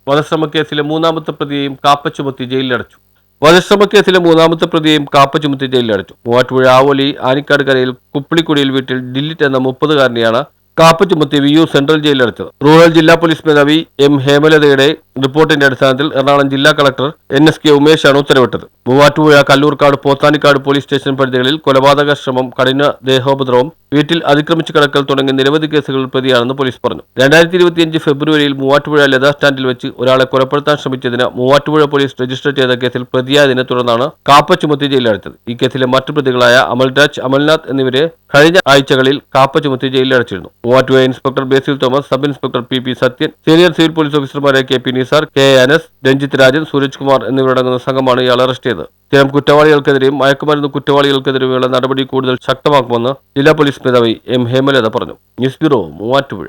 വധശ്രമക്കേസിലെ മൂന്നാമത്തെ പ്രതിയെയും കാപ്പ ചുമത്തി ജയിലിലടച്ചു. മൂവാറ്റുപുഴ ആവോലി ആനിക്കാട് കരയിൽ കുപ്പിളിക്കുടിയിൽ വീട്ടിൽ ഡില്ലിറ്റ് എന്ന 30-കാരനെയാണ് കാപ്പ ചുമത്തി വിയ്യൂർ സെൻട്രൽ ജയിലിലടച്ചത്. റൂറൽ ജില്ലാ പോലീസ് മേധാവി എം ഹേമലതയുടെ റിപ്പോർട്ടിന്റെ അടിസ്ഥാനത്തിൽ എറണാകുളം ജില്ലാ കളക്ടർ NSK ഉമേഷാണ് ഉത്തരവിട്ടത്. മൂവാറ്റുപുഴ, കല്ലൂർക്കാട്, പോത്താനിക്കാട് പോലീസ് സ്റ്റേഷൻ പരിധികളിൽ കൊലപാതക ശ്രമം, കഠിന ദേഹോപദ്രവം, വീട്ടിൽ അതിക്രമിച്ച് കടക്കൽ തുടങ്ങിയ നിരവധി കേസുകളിൽ പ്രതിയാണെന്ന് പോലീസ് പറഞ്ഞു. 2025 ഫെബ്രുവരിയിൽ മൂവാറ്റുപുഴ ലതാ സ്റ്റാൻഡിൽ വെച്ച് ഒരാളെ കൊലപ്പെടുത്താൻ ശ്രമിച്ചതിന് മൂവാറ്റുപുഴ പോലീസ് രജിസ്റ്റർ ചെയ്ത കേസിൽ പ്രതിയായതിനെ തുടർന്നാണ് കാപ്പ ചുമത്തി ജയിലിലടച്ചത്. ഈ കേസിലെ മറ്റു പ്രതികളായ അമൽരാജ്, അമൽനാഥ് എന്നിവരെ കഴിഞ്ഞ ആഴ്ചകളിൽ കാപ്പ ചുമത്തി ജയിലിലടച്ചിരുന്നു. Muvattupuzha inspector Basil Thomas, sub inspector PP Sathyan, senior civil police ഓഫീസർമാരായ KP നിസാർ, KA അനസ്, രഞ്ജിത്ത് രാജൻ, സൂരജ് കുമാർ എന്നിവരടങ്ങുന്ന സംഘമാണ് ഇയാളെ അറസ്റ്റ് ചെയ്തത്. ഇത്തരം കുറ്റവാളികൾക്കെതിരെയും മയക്കുമരുന്ന് കുറ്റവാളികൾക്കെതിരെയുമുള്ള നടപടി കൂടുതൽ ശക്തമാക്കുമെന്ന് ജില്ലാ പോലീസ് മേധാവി M ഹേമലത പറഞ്ഞു. News bureau, Muvattupuzha.